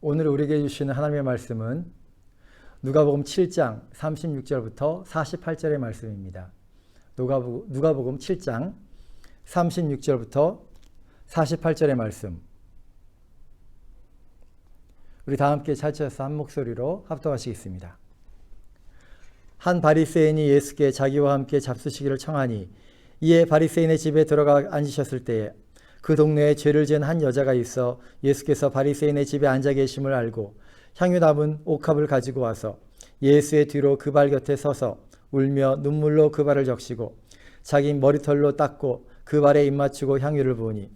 오늘 우리에게 주시는 하나님의 말씀은 누가복음 7장 36절부터 48절의 말씀입니다. 누가복음 7장 36절부터 48절의 말씀. 우리 다 함께 차트에서 한 목소리로 합독하시겠습니다. 한 바리새인이 예수께 자기와 함께 잡수시기를 청하니 이에 바리새인의 집에 들어가 앉으셨을 때에 그 동네에 죄를 지은 한 여자가 있어 예수께서 바리새인의 집에 앉아 계심을 알고 향유 담은 옥합을 가지고 와서 예수의 뒤로 그 발 곁에 서서 울며 눈물로 그 발을 적시고 자기 머리털로 닦고 그 발에 입맞추고 향유를 부으니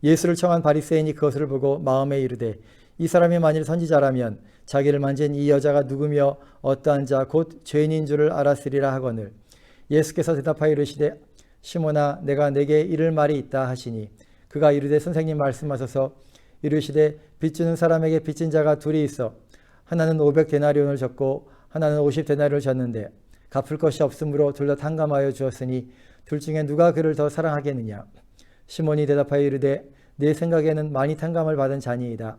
예수를 청한 바리새인이 그것을 보고 마음에 이르되 이 사람이 만일 선지자라면 자기를 만진 이 여자가 누구며 어떠한 자 곧 죄인인 줄을 알았으리라 하거늘 예수께서 대답하여 이르시되 시몬아 내가 내게 이를 말이 있다 하시니 그가 이르되 선생님 말씀하소서. 이르시되 빚 주는 사람에게 빚진 자가 둘이 있어 하나는 500데나리온을 졌고 하나는 50데나리온을 졌는데 갚을 것이 없으므로 둘 다 탕감하여 주었으니 둘 중에 누가 그를 더 사랑하겠느냐. 시몬이 대답하여 이르되 내 생각에는 많이 탕감을 받은 자니이다.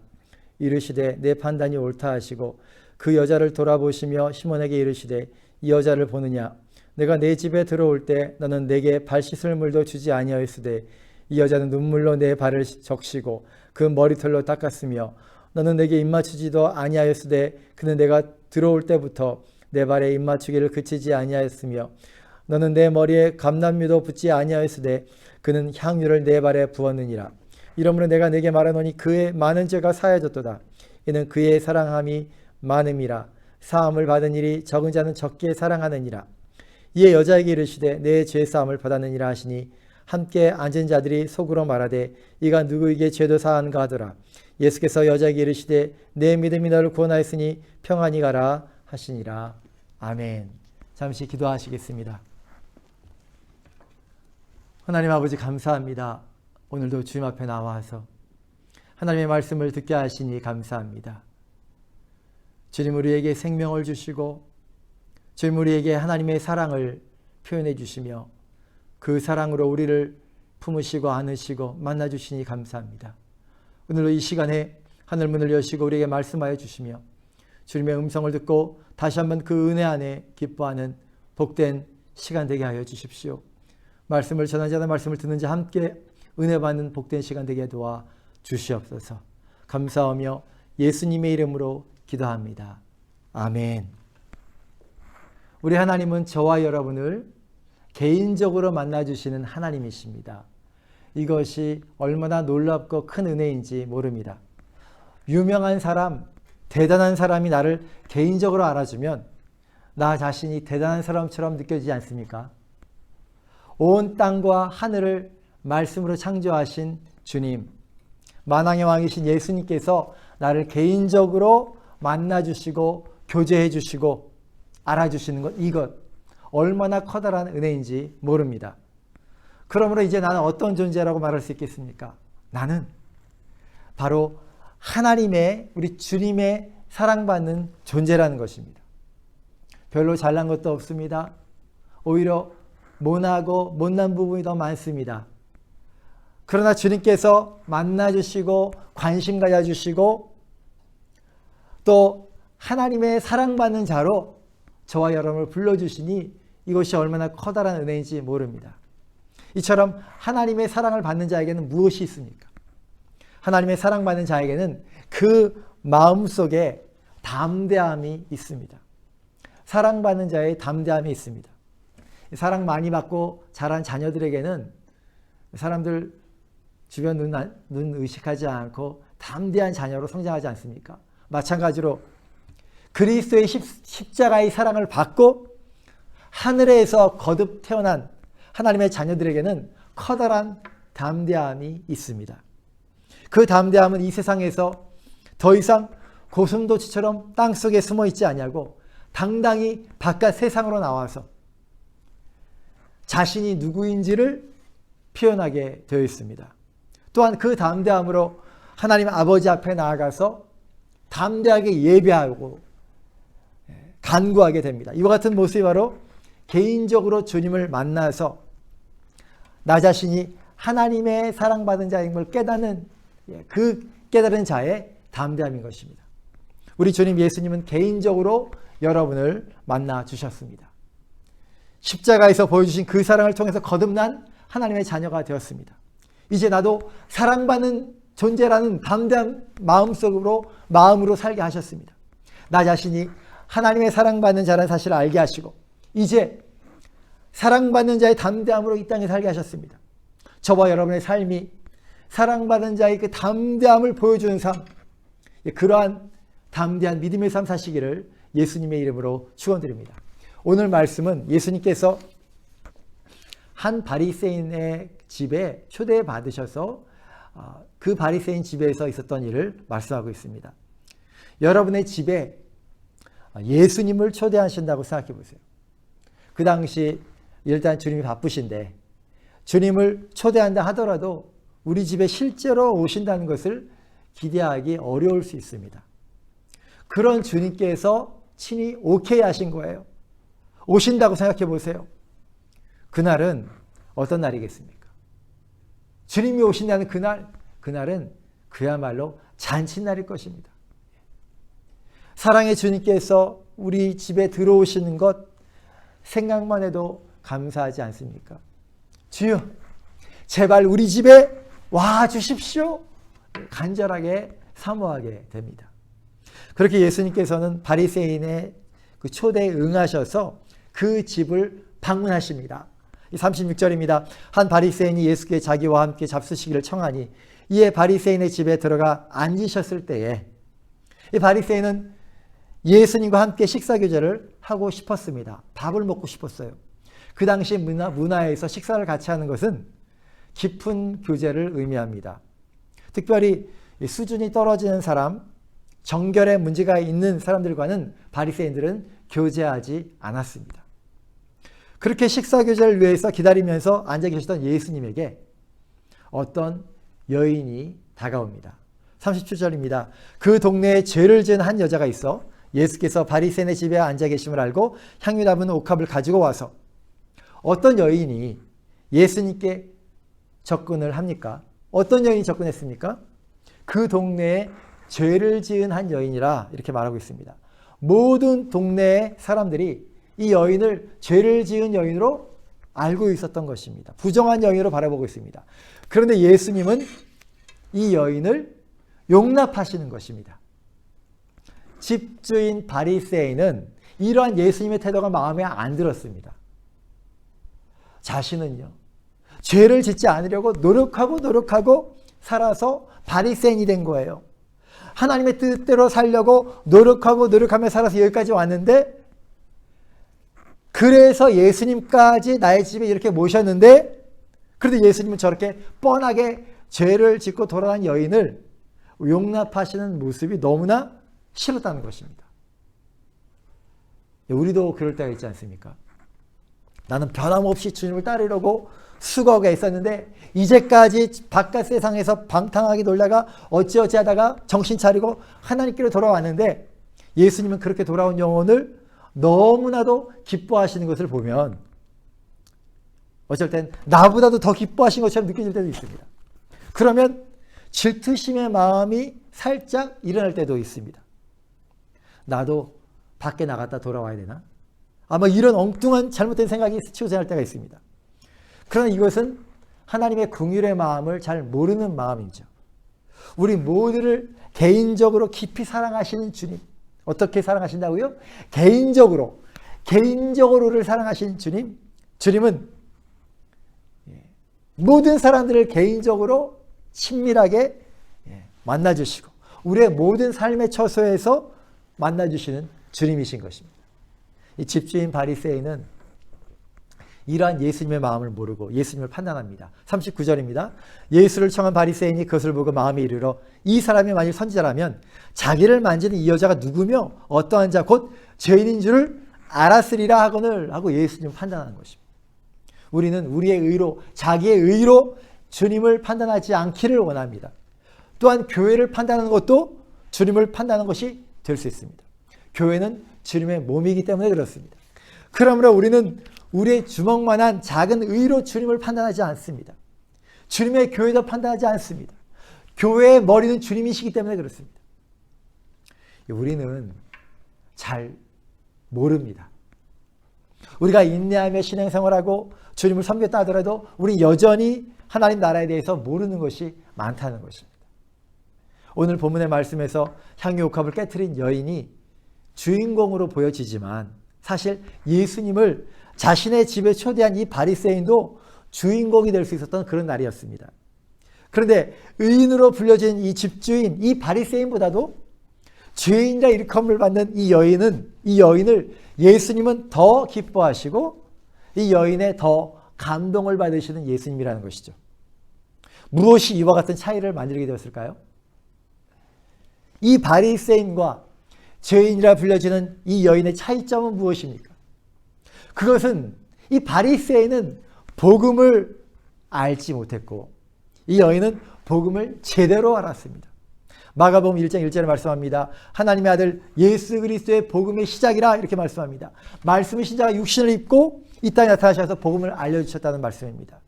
이르시되 내 판단이 옳다 하시고 그 여자를 돌아보시며 시몬에게 이르시되 이 여자를 보느냐. 내가 내 집에 들어올 때 너는 내게 발 씻을 물도 주지 아니하였으되 이 여자는 눈물로 내 발을 적시고 그 머리털로 닦았으며 너는 내게 입맞추지도 아니하였으되 그는 내가 들어올 때부터 내 발에 입맞추기를 그치지 아니하였으며 너는 내 머리에 감람유도 붓지 아니하였으되 그는 향유를 내 발에 부었느니라. 이러므로 내가 내게 말하노니 그의 많은 죄가 사하여졌도다. 이는 그의 사랑함이 많음이라. 사함을 받은 일이 적은 자는 적게 사랑하느니라. 이에 여자에게 이르시되 내 죄사함을 받았느니라 하시니 함께 앉은 자들이 속으로 말하되 이가 누구에게 죄도 사한가 하더라. 예수께서 여자에게 이르시되 내 믿음이 너를 구원하였으니 평안히 가라 하시니라. 아멘. 잠시 기도하시겠습니다. 하나님 아버지 감사합니다. 오늘도 주님 앞에 나와서 하나님의 말씀을 듣게 하시니 감사합니다. 주님 우리에게 생명을 주시고 주님 우리에게 하나님의 사랑을 표현해 주시며 그 사랑으로 우리를 품으시고 안으시고 만나주시니 감사합니다. 오늘도 이 시간에 하늘문을 여시고 우리에게 말씀하여 주시며 주님의 음성을 듣고 다시 한번 그 은혜 안에 기뻐하는 복된 시간 되게 하여 주십시오. 말씀을 전하는 자나 말씀을 듣는 자 함께 은혜 받는 복된 시간 되게 도와 주시옵소서. 감사하며 예수님의 이름으로 기도합니다. 아멘. 우리 하나님은 저와 여러분을 개인적으로 만나주시는 하나님이십니다. 이것이 얼마나 놀랍고 큰 은혜인지 모릅니다. 유명한 사람, 대단한 사람이 나를 개인적으로 알아주면 나 자신이 대단한 사람처럼 느껴지지 않습니까? 온 땅과 하늘을 말씀으로 창조하신 주님, 만왕의 왕이신 예수님께서 나를 개인적으로 만나주시고 교제해 주시고 알아주시는 것, 이것 얼마나 커다란 은혜인지 모릅니다. 그러므로 이제 나는 어떤 존재라고 말할 수 있겠습니까? 나는 바로 하나님의, 우리 주님의 사랑받는 존재라는 것입니다. 별로 잘난 것도 없습니다. 오히려 모나고 못난 부분이 더 많습니다. 그러나 주님께서 만나주시고 관심 가져주시고 또 하나님의 사랑받는 자로 저와 여러분을 불러주시니 이것이 얼마나 커다란 은혜인지 모릅니다. 이처럼 하나님의 사랑을 받는 자에게는 무엇이 있습니까? 하나님의 사랑받는 자에게는 그 마음속에 담대함이 있습니다. 사랑받는 자의 담대함이 있습니다. 사랑 많이 받고 자란 자녀들에게는 사람들 주변 눈 의식하지 않고 담대한 자녀로 성장하지 않습니까? 마찬가지로 그리스도의 십자가의 사랑을 받고 하늘에서 거듭 태어난 하나님의 자녀들에게는 커다란 담대함이 있습니다. 그 담대함은 이 세상에서 더 이상 고슴도치처럼 땅속에 숨어 있지 아니하고 당당히 바깥 세상으로 나와서 자신이 누구인지를 표현하게 되어 있습니다. 또한 그 담대함으로 하나님 아버지 앞에 나아가서 담대하게 예배하고 간구하게 됩니다. 이와 같은 모습이 바로 개인적으로 주님을 만나서 나 자신이 하나님의 사랑받은 자인 걸 깨닫는 그 깨달은 자의 담대함인 것입니다. 우리 주님 예수님은 개인적으로 여러분을 만나 주셨습니다. 십자가에서 보여주신 그 사랑을 통해서 거듭난 하나님의 자녀가 되었습니다. 이제 나도 사랑받는 존재라는 담대한 마음으로 살게 하셨습니다. 나 자신이 하나님의 사랑받는 자라는 사실을 알게 하시고 이제 사랑받는 자의 담대함으로 이 땅에 살게 하셨습니다. 저와 여러분의 삶이 사랑받는 자의 그 담대함을 보여주는 삶, 그러한 담대한 믿음의 삶 사시기를 예수님의 이름으로 축원드립니다. 오늘 말씀은 예수님께서 한 바리새인의 집에 초대 받으셔서 그 바리새인 집에서 있었던 일을 말씀하고 있습니다. 여러분의 집에 예수님을 초대하신다고 생각해 보세요. 그 당시 일단 주님이 바쁘신데 주님을 초대한다 하더라도 우리 집에 실제로 오신다는 것을 기대하기 어려울 수 있습니다. 그런 주님께서 친히 오케이 하신 거예요. 오신다고 생각해 보세요. 그날은 어떤 날이겠습니까? 주님이 오신다는 그날은 그야말로 잔칫날일 것입니다. 사랑의 주님께서 우리 집에 들어오시는 것 생각만 해도 감사하지 않습니까? 주여, 제발 우리 집에 와 주십시오. 간절하게 사모하게 됩니다. 그렇게 예수님께서는 바리새인의 그 초대에 응하셔서 그 집을 방문하십니다. 36절입니다. 한 바리새인이 예수께 자기와 함께 잡수시기를 청하니 이에 바리새인의 집에 들어가 앉으셨을 때에 이 바리새인은 예수님과 함께 식사 교제를 하고 싶었습니다. 밥을 먹고 싶었어요. 그 당시 문화에서 식사를 같이 하는 것은 깊은 교제를 의미합니다. 특별히 수준이 떨어지는 사람, 정결에 문제가 있는 사람들과는 바리새인들은 교제하지 않았습니다. 그렇게 식사 교제를 위해서 기다리면서 앉아 계셨던 예수님에게 어떤 여인이 다가옵니다. 37절입니다. 그 동네에 죄를 지은 한 여자가 있어 예수께서 바리새인의 집에 앉아 계심을 알고 향유 담은 옥합을 가지고 와서 어떤 여인이 예수님께 접근을 합니까? 어떤 여인이 접근했습니까? 그 동네에 죄를 지은 한 여인이라 이렇게 말하고 있습니다. 모든 동네의 사람들이 이 여인을 죄를 지은 여인으로 알고 있었던 것입니다. 부정한 여인으로 바라보고 있습니다. 그런데 예수님은 이 여인을 용납하시는 것입니다. 집주인 바리새인은 이러한 예수님의 태도가 마음에 안 들었습니다. 자신은요, 죄를 짓지 않으려고 노력하고 살아서 바리새인이 된 거예요. 하나님의 뜻대로 살려고 노력하며 살아서 여기까지 왔는데, 그래서 예수님까지 나의 집에 이렇게 모셨는데, 그래도 예수님은 저렇게 뻔하게 죄를 짓고 돌아간 여인을 용납하시는 모습이 너무나 싫었다는 것입니다. 우리도 그럴 때가 있지 않습니까? 나는 변함없이 주님을 따르려고 수고하고 애썼는데 이제까지 바깥 세상에서 방탕하게 놀다가 어찌어찌 하다가 정신 차리고 하나님께로 돌아왔는데 예수님은 그렇게 돌아온 영혼을 너무나도 기뻐하시는 것을 보면 어쩔 땐 나보다도 더 기뻐하신 것처럼 느껴질 때도 있습니다. 그러면 질투심의 마음이 살짝 일어날 때도 있습니다. 나도 밖에 나갔다 돌아와야 되나? 아마 이런 엉뚱한 잘못된 생각이 스치고 지날 때가 있습니다. 그러나 이것은 하나님의 긍휼의 마음을 잘 모르는 마음이죠. 우리 모두를 개인적으로 깊이 사랑하시는 주님. 어떻게 사랑하신다고요? 개인적으로를 사랑하시는 주님. 주님은 모든 사람들을 개인적으로 친밀하게 만나주시고 우리의 모든 삶의 처소에서 만나주시는 주님이신 것입니다. 이 집주인 바리새인은 이러한 예수님의 마음을 모르고 예수님을 판단합니다. 39절입니다. 예수를 청한 바리새인이 그것을 보고 마음에 이르러 이 사람이 만일 선지자라면 자기를 만지는 이 여자가 누구며 어떠한 자 곧 죄인인 줄을 알았으리라 하거늘 하고 예수님을 판단하는 것입니다. 우리는 우리의 의로 자기의 의로 주님을 판단하지 않기를 원합니다. 또한 교회를 판단하는 것도 주님을 판단하는 것이 될 수 있습니다. 교회는 주님의 몸이기 때문에 그렇습니다. 그러므로 우리는 우리의 주먹만한 작은 의로 주님을 판단하지 않습니다. 주님의 교회도 판단하지 않습니다. 교회의 머리는 주님이시기 때문에 그렇습니다. 우리는 잘 모릅니다. 우리가 인내하며 신앙생활하고 주님을 섬겼다 하더라도 우리 여전히 하나님 나라에 대해서 모르는 것이 많다는 것입니다. 오늘 본문의 말씀에서 향유옥합을 깨트린 여인이 주인공으로 보여지지만 사실 예수님을 자신의 집에 초대한 이 바리새인도 주인공이 될 수 있었던 그런 날이었습니다. 그런데 의인으로 불려진 이 집주인, 이 바리새인보다도 죄인이라 일컬음을 받는 이 여인을 예수님은 더 기뻐하시고 이 여인의 더 감동을 받으시는 예수님이라는 것이죠. 무엇이 이와 같은 차이를 만들게 되었을까요? 이 바리새인과 죄인이라 불려지는 이 여인의 차이점은 무엇입니까? 그것은 이 바리새인은 복음을 알지 못했고 이 여인은 복음을 제대로 알았습니다. 마가복음 1장 1절에 말씀합니다. 하나님의 아들 예수 그리스도의 복음의 시작이라 이렇게 말씀합니다. 말씀의 신자가 육신을 입고 이 땅에 나타나셔서 복음을 알려주셨다는 말씀입니다.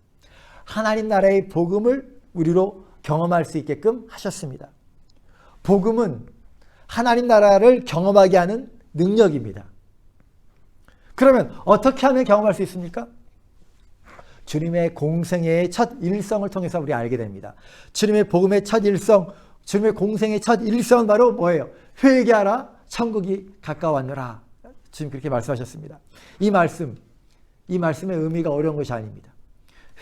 하나님 나라의 복음을 우리로 경험할 수 있게끔 하셨습니다. 복음은 하나님 나라를 경험하게 하는 능력입니다. 그러면 어떻게 하면 경험할 수 있습니까? 주님의 공생애의 첫 일성을 통해서 우리 알게 됩니다. 주님의 복음의 첫 일성, 주님의 공생의 첫 일성은 바로 뭐예요? 회개하라, 천국이 가까웠노라. 주님 그렇게 말씀하셨습니다. 이 말씀의 의미가 어려운 것이 아닙니다.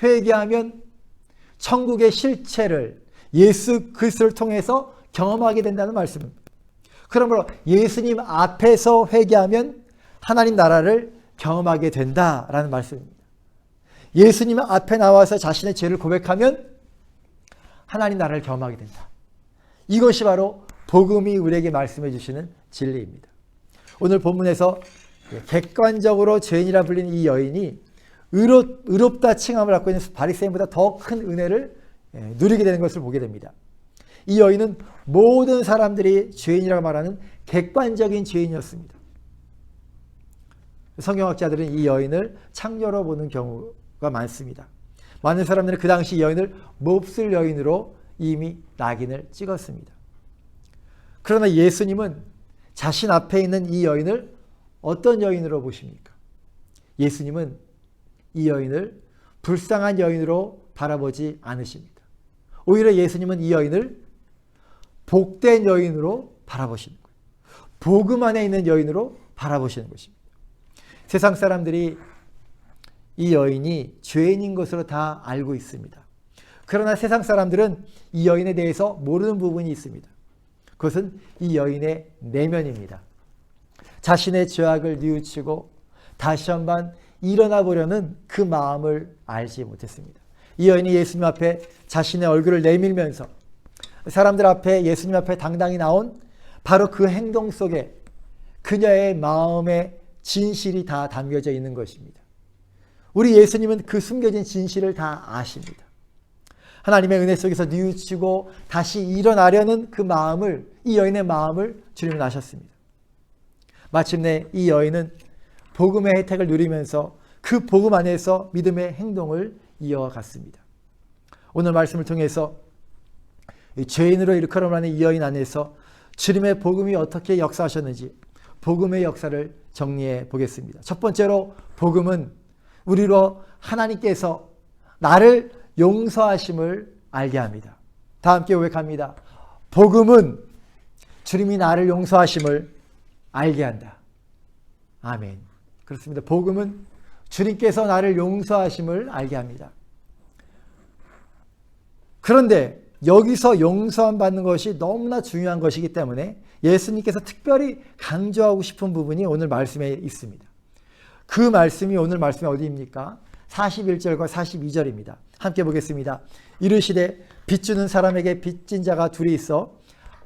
회개하면 천국의 실체를 예수 그리스도를 통해서 경험하게 된다는 말씀입니다. 그러므로 예수님 앞에서 회개하면 하나님 나라를 경험하게 된다라는 말씀입니다. 예수님 앞에 나와서 자신의 죄를 고백하면 하나님 나라를 경험하게 된다. 이것이 바로 복음이 우리에게 말씀해 주시는 진리입니다. 오늘 본문에서 객관적으로 죄인이라 불리는 이 여인이 의롭다 칭함을 받고 있는 바리새인보다 더 큰 은혜를 누리게 되는 것을 보게 됩니다. 이 여인은 모든 사람들이 죄인이라고 말하는 객관적인 죄인이었습니다. 성경학자들은 이 여인을 창녀로 보는 경우가 많습니다. 많은 사람들은 그 당시 이 여인을 몹쓸 여인으로 이미 낙인을 찍었습니다. 그러나 예수님은 자신 앞에 있는 이 여인을 어떤 여인으로 보십니까? 예수님은 이 여인을 불쌍한 여인으로 바라보지 않으십니다. 오히려 예수님은 이 여인을 복된 여인으로 바라보시는 거예요. 복음 안에 있는 여인으로 바라보시는 것입니다. 세상 사람들이 이 여인이 죄인인 것으로 다 알고 있습니다. 그러나 세상 사람들은 이 여인에 대해서 모르는 부분이 있습니다. 그것은 이 여인의 내면입니다. 자신의 죄악을 뉘우치고 다시 한번 일어나 보려는 그 마음을 알지 못했습니다. 이 여인이 예수님 앞에 자신의 얼굴을 내밀면서 사람들 앞에 예수님 앞에 당당히 나온 바로 그 행동 속에 그녀의 마음의 진실이 다 담겨져 있는 것입니다. 우리 예수님은 그 숨겨진 진실을 다 아십니다. 하나님의 은혜 속에서 뉘우치고 다시 일어나려는 그 마음을, 이 여인의 마음을 주님은 아셨습니다. 마침내 이 여인은 복음의 혜택을 누리면서 그 복음 안에서 믿음의 행동을 이어갔습니다. 오늘 말씀을 통해서 죄인으로 일컬음을 하는 이 여인 안에서 주님의 복음이 어떻게 역사하셨는지 복음의 역사를 정리해 보겠습니다. 첫 번째로 복음은 우리로 하나님께서 나를 용서하심을 알게 합니다. 다 함께 고백합니다. 복음은 주님이 나를 용서하심을 알게 한다. 아멘. 그렇습니다. 복음은 주님께서 나를 용서하심을 알게 합니다. 그런데 여기서 용서함 받는 것이 너무나 중요한 것이기 때문에 예수님께서 특별히 강조하고 싶은 부분이 오늘 말씀에 있습니다. 그 말씀이 오늘 말씀이 어디입니까? 41절과 42절입니다. 함께 보겠습니다. 이르시되 빚주는 사람에게 빚진 자가 둘이 있어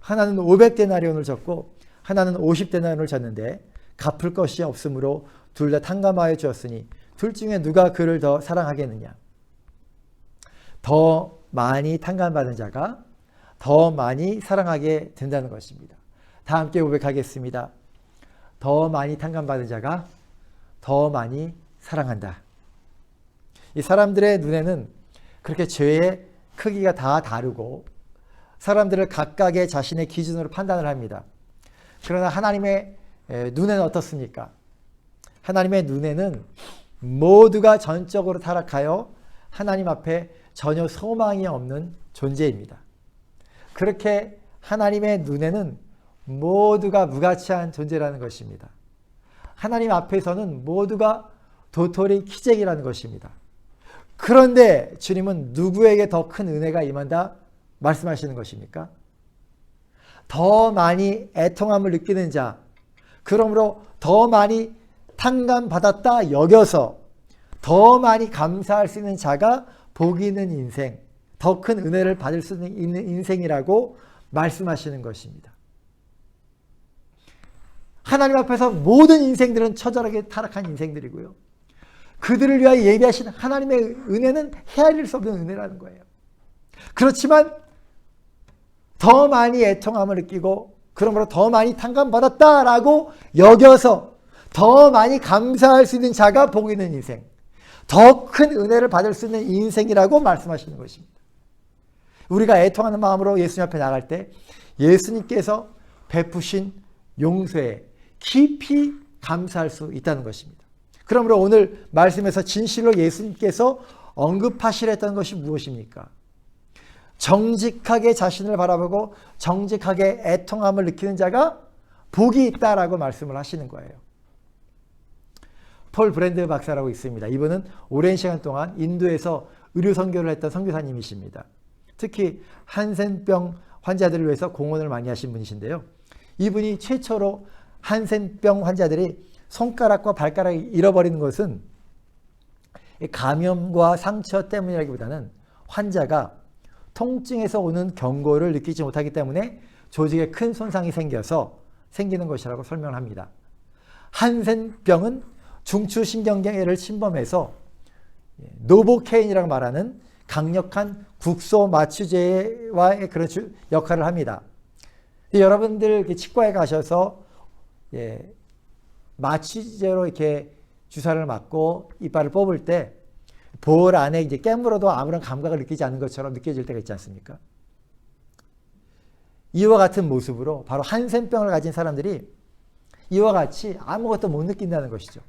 하나는 500데나리온을 졌고 하나는 50데나리온을 졌는데 갚을 것이 없으므로 둘 다 탕감하여 주었으니 둘 중에 누가 그를 더 사랑하겠느냐? 더 많이 탕감받은 자가 더 많이 사랑하게 된다는 것입니다. 다 함께 고백하겠습니다. 더 많이 탕감받은 자가 더 많이 사랑한다. 이 사람들의 눈에는 그렇게 죄의 크기가 다 다르고 사람들을 각각의 자신의 기준으로 판단을 합니다. 그러나 하나님의 눈에는 어떻습니까? 하나님의 눈에는 모두가 전적으로 타락하여 하나님 앞에 전혀 소망이 없는 존재입니다. 그렇게 하나님의 눈에는 모두가 무가치한 존재라는 것입니다. 하나님 앞에서는 모두가 도토리 키재기라는 것입니다. 그런데 주님은 누구에게 더 큰 은혜가 임한다 말씀하시는 것입니까? 더 많이 애통함을 느끼는 자, 그러므로 더 많이 탕감받았다 여겨서 더 많이 감사할 수 있는 자가 복이 있는 인생, 더 큰 은혜를 받을 수 있는 인생이라고 말씀하시는 것입니다. 하나님 앞에서 모든 인생들은 처절하게 타락한 인생들이고요. 그들을 위하여 예비하신 하나님의 은혜는 헤아릴 수 없는 은혜라는 거예요. 그렇지만 더 많이 애통함을 느끼고 그러므로 더 많이 탕감받았다라고 여겨서 더 많이 감사할 수 있는 자가 복 있는 인생, 더 큰 은혜를 받을 수 있는 인생이라고 말씀하시는 것입니다. 우리가 애통하는 마음으로 예수님 앞에 나갈 때 예수님께서 베푸신 용서에 깊이 감사할 수 있다는 것입니다. 그러므로 오늘 말씀에서 진실로 예수님께서 언급하시랬던 것이 무엇입니까? 정직하게 자신을 바라보고 정직하게 애통함을 느끼는 자가 복이 있다라고 말씀을 하시는 거예요. 폴 브랜드 박사라고 있습니다. 이분은 오랜 시간 동안 인도에서 의료 선교를 했던 선교사님이십니다. 특히 한센병 환자들을 위해서 공헌을 많이 하신 분이신데요. 이분이 최초로 한센병 환자들이 손가락과 발가락을 잃어버리는 것은 감염과 상처 때문이라기보다는 환자가 통증에서 오는 경고를 느끼지 못하기 때문에 조직에 큰 손상이 생겨서 생기는 것이라고 설명을 합니다. 한센병은 중추신경계를 침범해서 노보케인이라고 말하는 강력한 국소 마취제와의 그런 역할을 합니다. 여러분들 치과에 가셔서 마취제로 이렇게 주사를 맞고 이빨을 뽑을 때 볼 안에 이제 깨물어도 아무런 감각을 느끼지 않는 것처럼 느껴질 때가 있지 않습니까? 이와 같은 모습으로 바로 한센병을 가진 사람들이 이와 같이 아무것도 못 느낀다는 것이죠.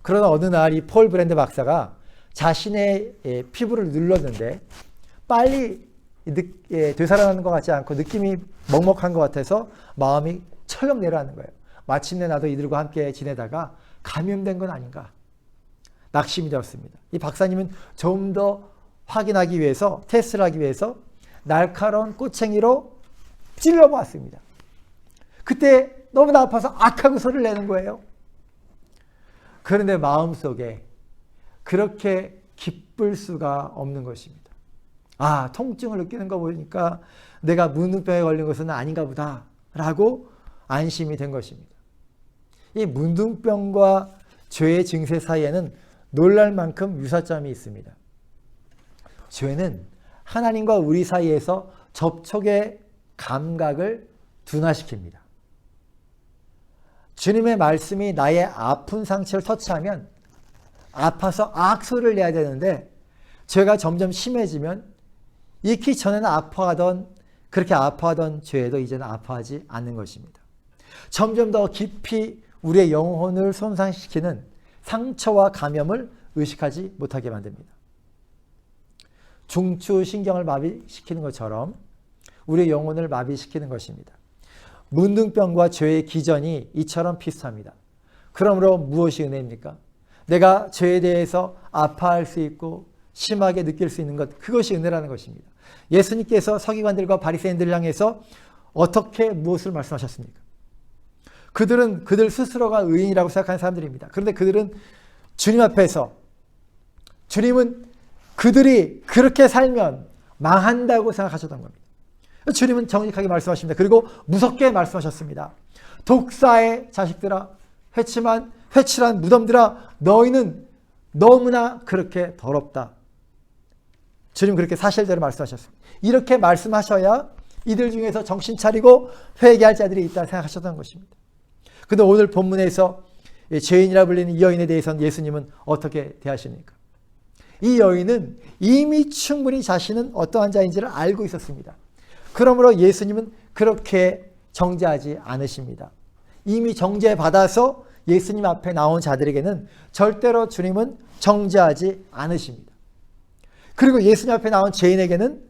그러나 어느 날 이 폴 브랜드 박사가 자신의 피부를 눌렀는데 빨리 되살아나는 것 같지 않고 느낌이 먹먹한 것 같아서 마음이 철렁 내려앉는 거예요. 마침내 나도 이들과 함께 지내다가 감염된 건 아닌가 낙심이 되었습니다. 이 박사님은 좀 더 확인하기 위해서 테스트를 하기 위해서 날카로운 꼬챙이로 찔러보았습니다. 그때 너무나 아파서 악하고 소리를 내는 거예요. 그런데 마음속에 그렇게 기쁠 수가 없는 것입니다. 아, 통증을 느끼는 거 보니까 내가 문둥병에 걸린 것은 아닌가 보다 라고 안심이 된 것입니다. 이 문둥병과 죄의 증세 사이에는 놀랄 만큼 유사점이 있습니다. 죄는 하나님과 우리 사이에서 접촉의 감각을 둔화시킵니다. 주님의 말씀이 나의 아픈 상처를 터치하면 아파서 악소리를 내야 되는데 죄가 점점 심해지면 익히 전에는 그렇게 아파하던 죄도 이제는 아파하지 않는 것입니다. 점점 더 깊이 우리의 영혼을 손상시키는 상처와 감염을 의식하지 못하게 만듭니다. 중추신경을 마비시키는 것처럼 우리의 영혼을 마비시키는 것입니다. 문둥병과 죄의 기전이 이처럼 비슷합니다. 그러므로 무엇이 은혜입니까? 내가 죄에 대해서 아파할 수 있고 심하게 느낄 수 있는 것, 그것이 은혜라는 것입니다. 예수님께서 서기관들과 바리새인들을 향해서 어떻게 무엇을 말씀하셨습니까? 그들은 그들 스스로가 의인이라고 생각하는 사람들입니다. 그런데 그들은 주님 앞에서 주님은 그들이 그렇게 살면 망한다고 생각하셨던 겁니다. 주님은 정직하게 말씀하십니다. 그리고 무섭게 말씀하셨습니다. 독사의 자식들아, 회칠한 무덤들아, 너희는 너무나 그렇게 더럽다. 주님 그렇게 사실대로 말씀하셨습니다. 이렇게 말씀하셔야 이들 중에서 정신 차리고 회개할 자들이 있다 생각하셨던 것입니다. 그런데 오늘 본문에서 죄인이라 불리는 이 여인에 대해서는 예수님은 어떻게 대하십니까? 이 여인은 이미 충분히 자신은 어떠한 자인지를 알고 있었습니다. 그러므로 예수님은 그렇게 정죄하지 않으십니다. 이미 정죄받아서 예수님 앞에 나온 자들에게는 절대로 주님은 정죄하지 않으십니다. 그리고 예수님 앞에 나온 죄인에게는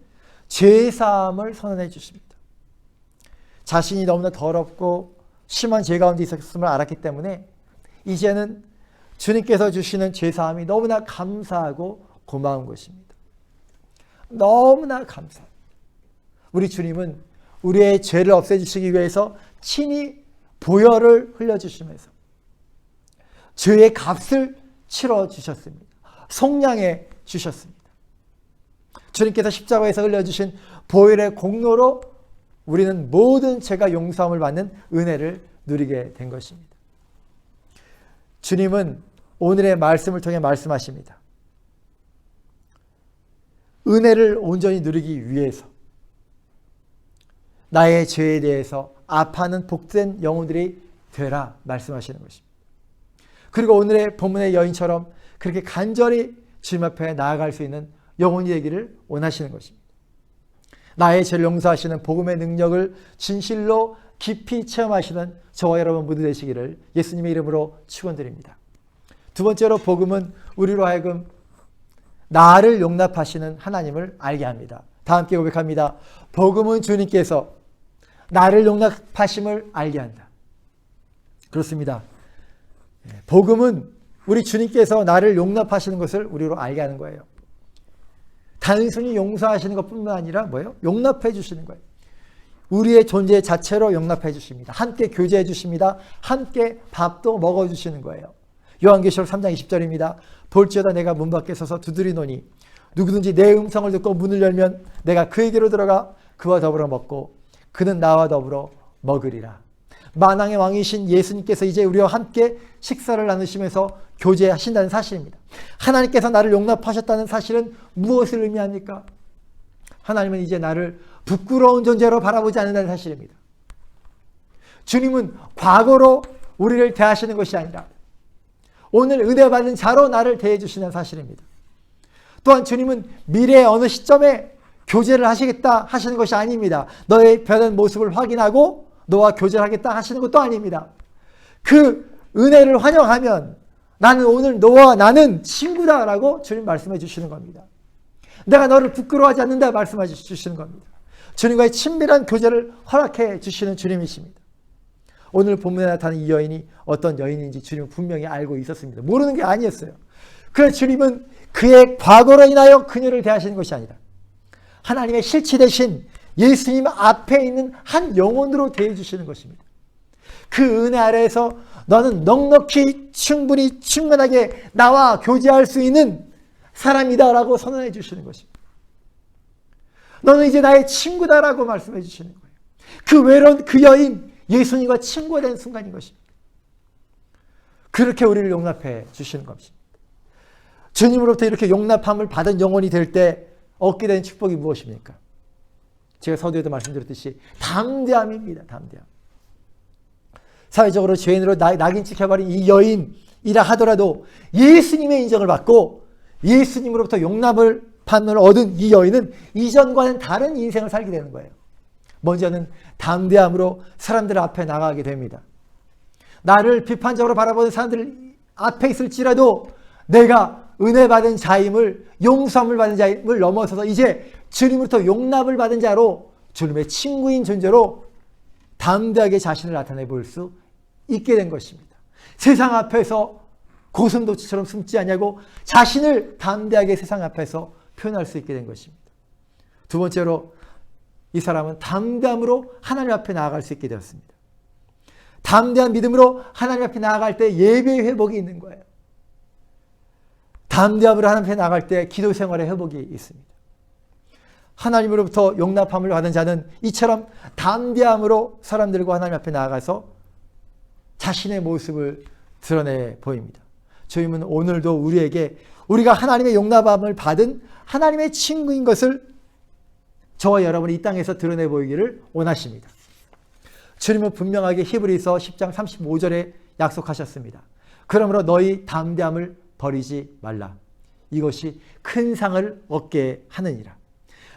죄사함을 선언해 주십니다. 자신이 너무나 더럽고 심한 죄 가운데 있었음을 알았기 때문에 이제는 주님께서 주시는 죄사함이 너무나 감사하고 고마운 것입니다. 너무나 감사합니다. 우리 주님은 우리의 죄를 없애주시기 위해서 친히 보혈을 흘려주시면서 죄의 값을 치러주셨습니다. 속량해 주셨습니다. 주님께서 십자가에서 흘려주신 보혈의 공로로 우리는 모든 죄가 용서함을 받는 은혜를 누리게 된 것입니다. 주님은 오늘의 말씀을 통해 말씀하십니다. 은혜를 온전히 누리기 위해서 나의 죄에 대해서 아파하는 복된 영혼들이 되라 말씀하시는 것입니다. 그리고 오늘의 본문의 여인처럼 그렇게 간절히 주님 앞에 나아갈 수 있는 영혼이 되기를 원하시는 것입니다. 나의 죄를 용서하시는 복음의 능력을 진실로 깊이 체험하시는 저와 여러분 모두 되시기를 예수님의 이름으로 축원드립니다. 두 번째로 복음은 우리로 하여금 나를 용납하시는 하나님을 알게 합니다. 다 함께 고백합니다. 복음은 주님께서 나를 용납하심을 알게 한다. 그렇습니다. 복음은 우리 주님께서 나를 용납하시는 것을 우리로 알게 하는 거예요. 단순히 용서하시는 것뿐만 아니라 뭐예요? 용납해 주시는 거예요. 우리의 존재 자체로 용납해 주십니다. 함께 교제해 주십니다. 함께 밥도 먹어 주시는 거예요. 요한계시록 3장 20절입니다. 볼지어다 내가 문 밖에 서서 두드리노니 누구든지 내 음성을 듣고 문을 열면 내가 그에게로 들어가 그와 더불어 먹고 그는 나와 더불어 먹으리라. 만왕의 왕이신 예수님께서 이제 우리와 함께 식사를 나누시면서 교제하신다는 사실입니다. 하나님께서 나를 용납하셨다는 사실은 무엇을 의미합니까? 하나님은 이제 나를 부끄러운 존재로 바라보지 않는다는 사실입니다. 주님은 과거로 우리를 대하시는 것이 아니라 오늘 은혜 받은 자로 나를 대해 주시는 사실입니다. 또한 주님은 미래의 어느 시점에 교제를 하시겠다 하시는 것이 아닙니다. 너의 변한 모습을 확인하고 너와 교제를 하겠다 하시는 것도 아닙니다. 그 은혜를 환영하면 나는 오늘 너와 나는 친구다라고 주님 말씀해 주시는 겁니다. 내가 너를 부끄러워하지 않는다 말씀해 주시는 겁니다. 주님과의 친밀한 교제를 허락해 주시는 주님이십니다. 오늘 본문에 나타난 이 여인이 어떤 여인인지 주님은 분명히 알고 있었습니다. 모르는 게 아니었어요. 그래서 주님은 그의 과거로 인하여 그녀를 대하시는 것이 아니라 하나님의 실체 대신 예수님 앞에 있는 한 영혼으로 대해 주시는 것입니다. 그 은혜 아래에서 너는 넉넉히 충분히 충만하게 나와 교제할 수 있는 사람이다라고 선언해 주시는 것입니다. 너는 이제 나의 친구다라고 말씀해 주시는 거예요. 그 외로운 그 여인 예수님과 친구가 된 순간인 것입니다. 그렇게 우리를 용납해 주시는 것입니다. 주님으로부터 이렇게 용납함을 받은 영혼이 될 때 얻게 되는 축복이 무엇입니까? 제가 서두에도 말씀드렸듯이 담대함입니다. 담대함. 사회적으로 죄인으로 낙인 찍혀버린 이 여인이라 하더라도 예수님의 인정을 받고 예수님으로부터 용납을 얻은 이 여인은 이전과는 다른 인생을 살게 되는 거예요. 먼저는 담대함으로 사람들 앞에 나가게 됩니다. 나를 비판적으로 바라보는 사람들 앞에 있을지라도 내가 은혜 받은 자임을, 용서함을 받은 자임을 넘어서서 이제 주님으로부터 용납을 받은 자로 주님의 친구인 존재로 담대하게 자신을 나타내 볼 수 있게 된 것입니다. 세상 앞에서 고슴도치처럼 숨지 않냐고 자신을 담대하게 세상 앞에서 표현할 수 있게 된 것입니다. 두 번째로 이 사람은 담대함으로 하나님 앞에 나아갈 수 있게 되었습니다. 담대한 믿음으로 하나님 앞에 나아갈 때 예배의 회복이 있는 거예요. 담대함으로 하나님 앞에 나아갈 때 기도 생활의 회복이 있습니다. 하나님으로부터 용납함을 받은 자는 이처럼 담대함으로 사람들과 하나님 앞에 나아가서 자신의 모습을 드러내 보입니다. 주님은 오늘도 우리에게 우리가 하나님의 용납함을 받은 하나님의 친구인 것을 저와 여러분이 이 땅에서 드러내 보이기를 원하십니다. 주님은 분명하게 히브리서 10장 35절에 약속하셨습니다. 그러므로 너희 담대함을 버리지 말라. 이것이 큰 상을 얻게 하느니라.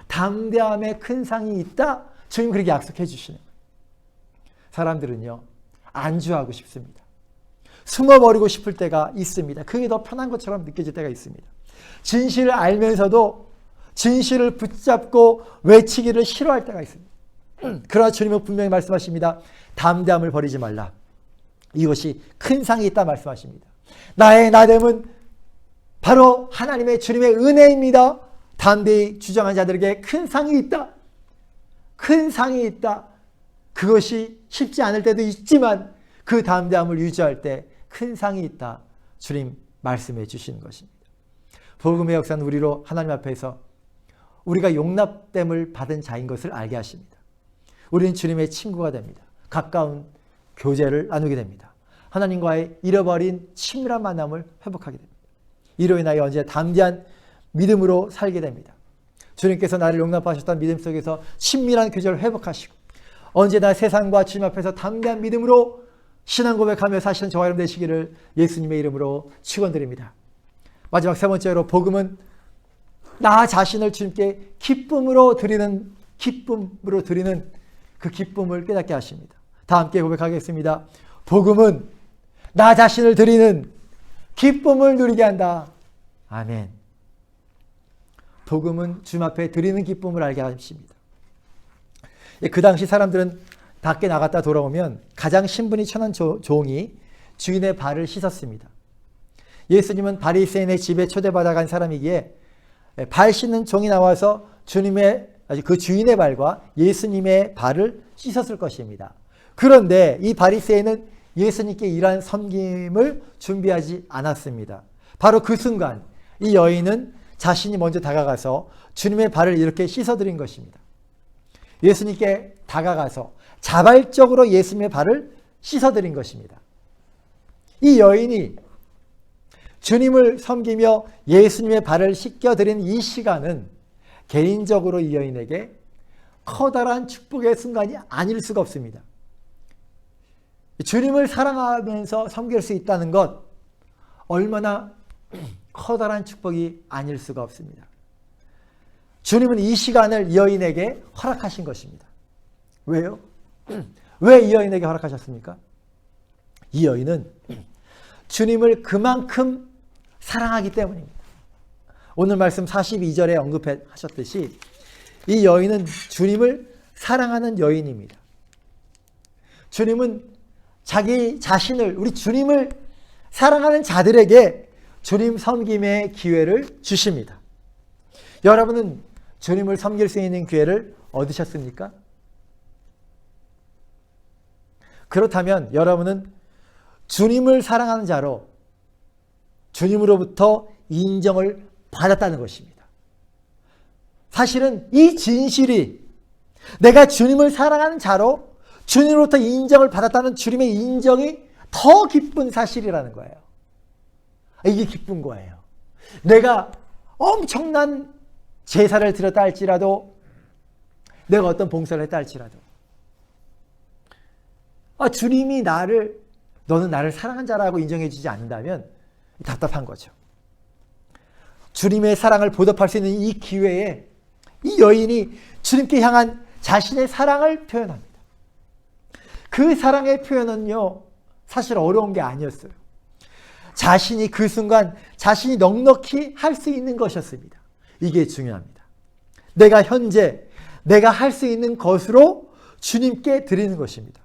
담대함에 큰 상이 있다. 주님 그렇게 약속해 주시는 거예요. 사람들은요, 안주하고 싶습니다. 숨어버리고 싶을 때가 있습니다. 그게 더 편한 것처럼 느껴질 때가 있습니다. 진실을 알면서도 진실을 붙잡고 외치기를 싫어할 때가 있습니다. 그러나 주님은 분명히 말씀하십니다. 담대함을 버리지 말라. 이것이 큰 상이 있다 말씀하십니다. 나의 나됨은 바로 하나님의 주님의 은혜입니다. 담대히 주장한 자들에게 큰 상이 있다. 큰 상이 있다. 그것이 쉽지 않을 때도 있지만 그 담대함을 유지할 때 큰 상이 있다. 주님 말씀해 주시는 것입니다. 복음의 역사는 우리로 하나님 앞에서 우리가 용납됨을 받은 자인 것을 알게 하십니다. 우리는 주님의 친구가 됩니다. 가까운 교제를 나누게 됩니다. 하나님과의 잃어버린 친밀한 만남을 회복하게 됩니다. 이로 인하여 언제 담대한 믿음으로 살게 됩니다. 주님께서 나를 용납하셨다는 믿음 속에서 친밀한 교제를 회복하시고 언제나 세상과 주님 앞에서 담대한 믿음으로 신앙 고백하며 사시는 저와 여러분 되시기를 예수님의 이름으로 축원드립니다. 마지막 세 번째로 복음은 나 자신을 주님께 기쁨으로 드리는 그 기쁨을 깨닫게 하십니다. 다 함께 고백하겠습니다. 복음은 나 자신을 드리는 기쁨을 누리게 한다. 아멘. 복음은 주님 앞에 드리는 기쁨을 알게 하십니다. 그 당시 사람들은 밖에 나갔다 돌아오면 가장 신분이 천한 종이 주인의 발을 씻었습니다. 예수님은 바리새인의 집에 초대받아간 사람이기에 발 씻는 종이 나와서 그 주인의 발과 예수님의 발을 씻었을 것입니다. 그런데 이 바리새인은 예수님께 이러한 섬김을 준비하지 않았습니다. 바로 그 순간 이 여인은 자신이 먼저 다가가서 주님의 발을 이렇게 씻어드린 것입니다. 예수님께 다가가서 자발적으로 예수님의 발을 씻어드린 것입니다. 이 여인이 주님을 섬기며 예수님의 발을 씻겨드린 이 시간은 개인적으로 이 여인에게 커다란 축복의 순간이 아닐 수가 없습니다. 주님을 사랑하면서 섬길 수 있다는 것 얼마나 커다란 축복이 아닐 수가 없습니다. 주님은 이 시간을 이 여인에게 허락하신 것입니다. 왜요? 왜 이 여인에게 허락하셨습니까? 이 여인은 주님을 그만큼 사랑하기 때문입니다. 오늘 말씀 42절에 언급하셨듯이 이 여인은 주님을 사랑하는 여인입니다. 주님은 자기 자신을, 우리 주님을 사랑하는 자들에게 주님 섬김의 기회를 주십니다. 여러분은 주님을 섬길 수 있는 기회를 얻으셨습니까? 그렇다면 여러분은 주님을 사랑하는 자로 주님으로부터 인정을 받았다는 것입니다. 사실은 이 진실이 내가 주님을 사랑하는 자로 주님으로부터 인정을 받았다는 주님의 인정이 더 기쁜 사실이라는 거예요. 이게 기쁜 거예요. 내가 엄청난 제사를 드렸다 할지라도, 내가 어떤 봉사를 했다 할지라도, 주님이 너는 나를 사랑한 자라고 인정해 주지 않는다면 답답한 거죠. 주님의 사랑을 보답할 수 있는 이 기회에 이 여인이 주님께 향한 자신의 사랑을 표현합니다. 그 사랑의 표현은요, 사실 어려운 게 아니었어요. 자신이 그 순간 자신이 넉넉히 할 수 있는 것이었습니다. 이게 중요합니다. 내가 현재 내가 할 수 있는 것으로 주님께 드리는 것입니다.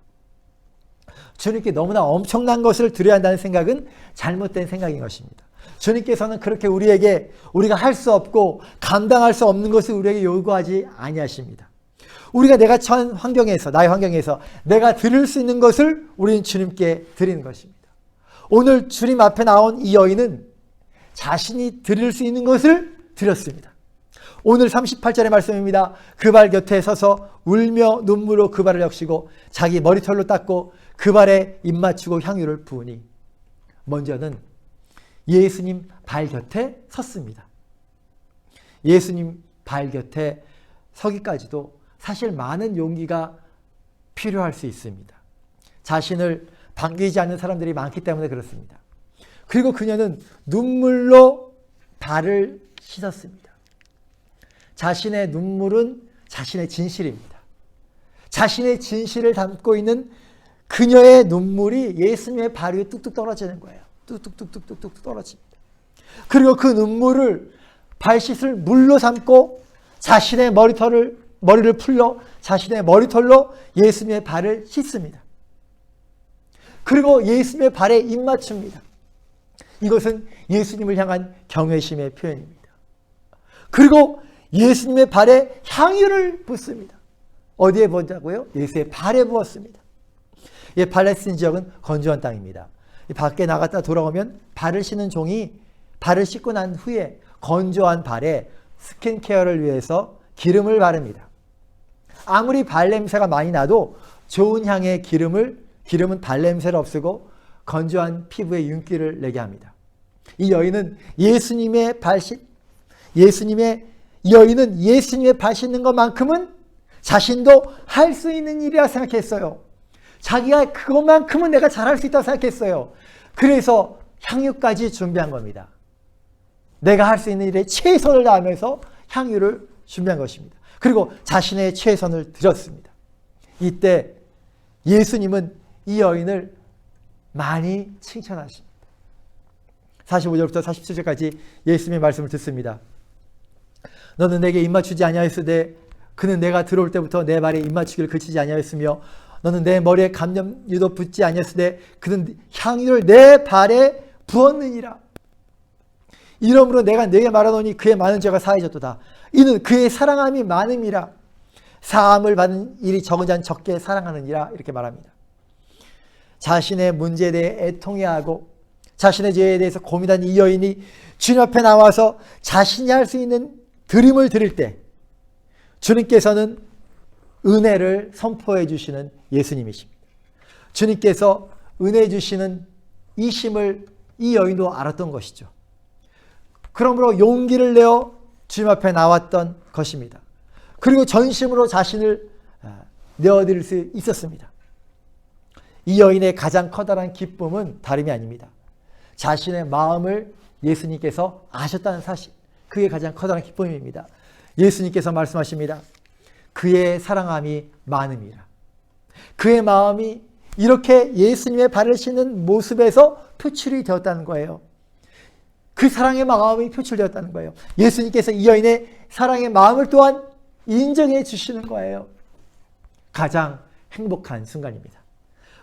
주님께 너무나 엄청난 것을 드려야 한다는 생각은 잘못된 생각인 것입니다. 주님께서는 그렇게 우리가 할 수 없고 감당할 수 없는 것을 우리에게 요구하지 아니하십니다. 우리가 내가 처한 환경에서, 나의 환경에서 내가 드릴 수 있는 것을 우리는 주님께 드리는 것입니다. 오늘 주님 앞에 나온 이 여인은 자신이 드릴 수 있는 것을 드렸습니다. 오늘 38절의 말씀입니다. 그 발 곁에 서서 울며 눈물로 그 발을 적시고 자기 머리털로 닦고 그 발에 입 맞추고 향유를 부으니, 먼저는 예수님 발 곁에 섰습니다. 예수님 발 곁에 서기까지도 사실 많은 용기가 필요할 수 있습니다. 자신을 반기지 않는 사람들이 많기 때문에 그렇습니다. 그리고 그녀는 눈물로 발을 씻었습니다. 자신의 눈물은 자신의 진실입니다. 자신의 진실을 담고 있는 그녀의 눈물이 예수님의 발 위에 뚝뚝 떨어지는 거예요. 뚝뚝뚝뚝뚝뚝 떨어집니다. 그리고 그 눈물을 발씻을 물로 삼고 자신의 머리를 풀러 자신의 머리털로 예수님의 발을 씻습니다. 그리고 예수님의 발에 입맞춥니다. 이것은 예수님을 향한 경외심의 표현입니다. 그리고 예수님의 발에 향유를 붓습니다. 어디에 부었다고요? 예수의 발에 부었습니다. 이 팔레스틴 지역은 건조한 땅입니다. 밖에 나갔다 돌아오면 발을 씻는 종이 발을 씻고 난 후에 건조한 발에 스킨케어를 위해서 기름을 바릅니다. 아무리 발냄새가 많이 나도 좋은 향의 기름은 발냄새를 없애고 건조한 피부에 윤기를 내게 합니다. 이 여인은 예수님의 발 씻는 것만큼은 자신도 할 수 있는 일이라 생각했어요. 자기가 그것만큼은 내가 잘할 수 있다고 생각했어요. 그래서 향유까지 준비한 겁니다. 내가 할 수 있는 일에 최선을 다하면서 향유를 준비한 것입니다. 그리고 자신의 최선을 들였습니다. 이때 예수님은 이 여인을 많이 칭찬하십니다. 45절부터 47절까지 예수님의 말씀을 듣습니다. 너는 내게 입맞추지 아니하였으되 그는 내가 들어올 때부터 내 발에 입맞추기를 그치지 아니하였으며 너는 내 머리에 감염유도 붓지 아니하였으되 그는 향유를 내 발에 부었느니라. 이러므로 내가 네게 말하노니 그의 많은 죄가 사해졌도다. 이는 그의 사랑함이 많음이라. 사함을 받은 일이 적은 자는 적게 사랑하느니라. 이렇게 말합니다. 자신의 문제에 대해 애통해하고 자신의 죄에 대해서 고민한 이 여인이 주님 앞에 나와서 자신이 할 수 있는 드림을 드릴 때 주님께서는 은혜를 선포해 주시는 예수님이십니다. 주님께서 은혜 주시는 이 심을 이 여인도 알았던 것이죠. 그러므로 용기를 내어 주님 앞에 나왔던 것입니다. 그리고 전심으로 자신을 내어드릴 수 있었습니다. 이 여인의 가장 커다란 기쁨은 다름이 아닙니다. 자신의 마음을 예수님께서 아셨다는 사실, 그게 가장 커다란 기쁨입니다. 예수님께서 말씀하십니다. 그의 사랑함이 많음이라. 그의 마음이 이렇게 예수님의 발을 씻는 모습에서 표출이 되었다는 거예요. 그 사랑의 마음이 표출되었다는 거예요. 예수님께서 이 여인의 사랑의 마음을 또한 인정해 주시는 거예요. 가장 행복한 순간입니다.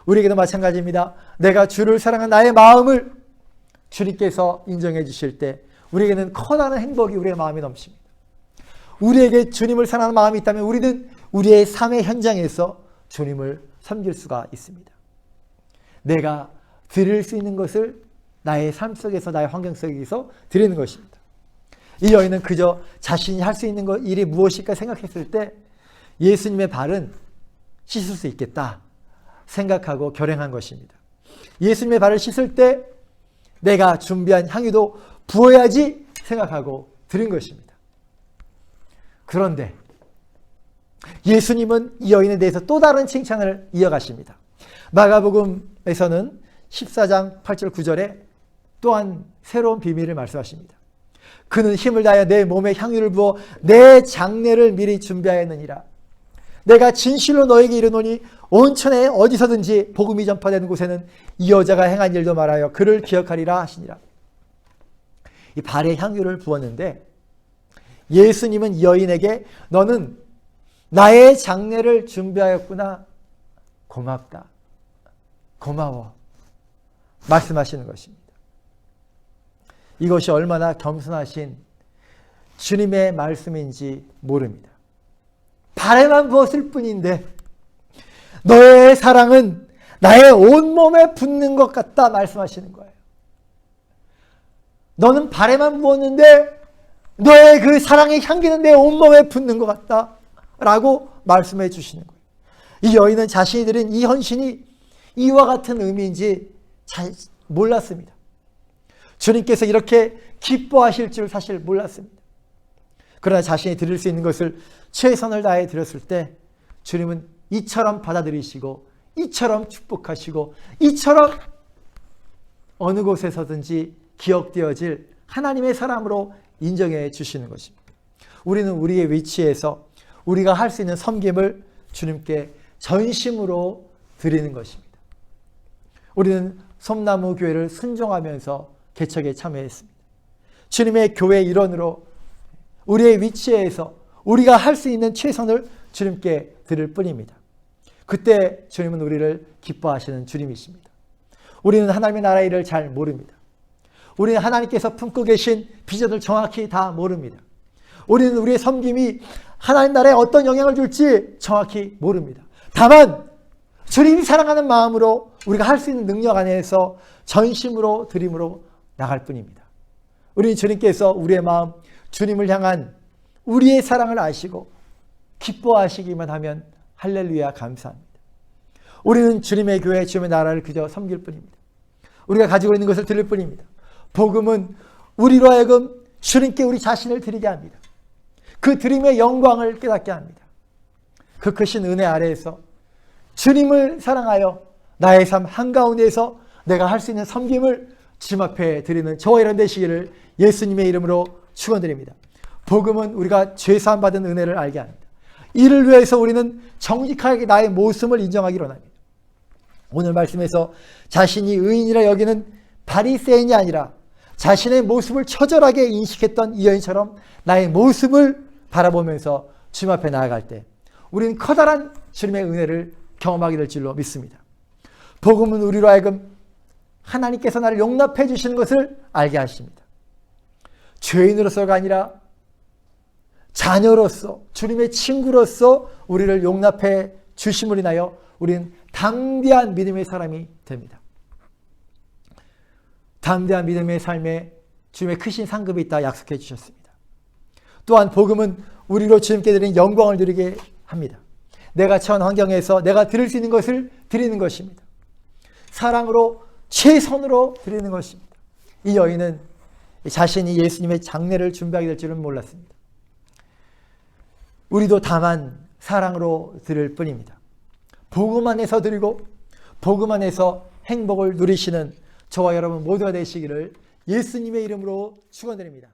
우리에게도 마찬가지입니다. 내가 주를 사랑한 나의 마음을 주님께서 인정해 주실 때 우리에게는 커다란 행복이 우리의 마음에 넘칩니다. 우리에게 주님을 사랑하는 마음이 있다면 우리는 우리의 삶의 현장에서 주님을 섬길 수가 있습니다. 내가 드릴 수 있는 것을 나의 삶 속에서 나의 환경 속에서 드리는 것입니다. 이 여인은 그저 자신이 할 수 있는 일이 무엇일까 생각했을 때 예수님의 발은 씻을 수 있겠다 생각하고 결행한 것입니다. 예수님의 발을 씻을 때 내가 준비한 향유도 부어야지 생각하고 드린 것입니다. 그런데 예수님은 이 여인에 대해서 또 다른 칭찬을 이어가십니다. 마가복음에서는 14장 8절 9절에 또한 새로운 비밀을 말씀하십니다. 그는 힘을 다하여 내 몸에 향유를 부어 내 장례를 미리 준비하였느니라. 내가 진실로 너에게 이르노니 온천에 어디서든지 복음이 전파되는 곳에는 이 여자가 행한 일도 말하여 그를 기억하리라 하시니라. 이 발에 향유를 부었는데 예수님은 이 여인에게 너는 나의 장례를 준비하였구나. 고맙다. 고마워. 말씀하시는 것입니다. 이것이 얼마나 겸손하신 주님의 말씀인지 모릅니다. 발에만 부었을 뿐인데 너의 사랑은 나의 온몸에 붙는 것 같다 말씀하시는 거예요. 너는 발에만 부었는데 너의 그 사랑의 향기는 내 온몸에 붙는 것 같다 라고 말씀해 주시는 거예요. 이 여인은 자신이 드린 이 헌신이 이와 같은 의미인지 잘 몰랐습니다. 주님께서 이렇게 기뻐하실 줄 사실 몰랐습니다. 그러나 자신이 드릴 수 있는 것을 최선을 다해 드렸을 때 주님은 이처럼 받아들이시고 이처럼 축복하시고 이처럼 어느 곳에서든지 기억되어질 하나님의 사람으로 인정해 주시는 것입니다. 우리는 우리의 위치에서 우리가 할 수 있는 섬김을 주님께 전심으로 드리는 것입니다. 우리는 솜나무 교회를 순종하면서 개척에 참여했습니다. 주님의 교회 일원으로 우리의 위치에서 우리가 할 수 있는 최선을 주님께 드릴 뿐입니다. 그때 주님은 우리를 기뻐하시는 주님이십니다. 우리는 하나님의 나라의 일을 잘 모릅니다. 우리는 하나님께서 품고 계신 비전을 정확히 다 모릅니다. 우리는 우리의 섬김이 하나님 나라에 어떤 영향을 줄지 정확히 모릅니다. 다만 주님이 사랑하는 마음으로 우리가 할 수 있는 능력 안에서 전심으로 드림으로 나갈 뿐입니다. 우리는 주님께서 우리의 마음, 주님을 향한 우리의 사랑을 아시고 기뻐하시기만 하면 할렐루야 감사합니다. 우리는 주님의 교회, 주님의 나라를 그저 섬길 뿐입니다. 우리가 가지고 있는 것을 드릴 뿐입니다. 복음은 우리로 하여금 주님께 우리 자신을 드리게 합니다. 그 드림의 영광을 깨닫게 합니다. 그 크신 은혜 아래에서 주님을 사랑하여 나의 삶 한가운데에서 내가 할 수 있는 섬김을 주님 앞에 드리는 저와 여러분 되시기를 예수님의 이름으로 축원드립니다. 복음은 우리가 죄사함 받은 은혜를 알게 합니다. 이를 위해서 우리는 정직하게 나의 모습을 인정하기로 합니다. 오늘 말씀에서 자신이 의인이라 여기는 바리새인이 아니라 자신의 모습을 처절하게 인식했던 이 여인처럼 나의 모습을 바라보면서 주님 앞에 나아갈 때 우리는 커다란 주님의 은혜를 경험하게 될 줄로 믿습니다. 복음은 우리로 하여금 하나님께서 나를 용납해 주시는 것을 알게 하십니다. 죄인으로서가 아니라 자녀로서, 주님의 친구로서 우리를 용납해 주심을 인하여 우리는 담대한 믿음의 사람이 됩니다. 담대한 믿음의 삶에 주님의 크신 상급이 있다 약속해 주셨습니다. 또한 복음은 우리로 주님께 드리는 영광을 누리게 합니다. 내가 처한 환경에서 내가 드릴 수 있는 것을 드리는 것입니다. 사랑으로 최선으로 드리는 것입니다. 이 여인은 자신이 예수님의 장례를 준비하게 될 줄은 몰랐습니다. 우리도 다만 사랑으로 드릴 뿐입니다. 복음 안에서 드리고 복음 안에서 행복을 누리시는 저와 여러분 모두가 되시기를 예수님의 이름으로 축원드립니다.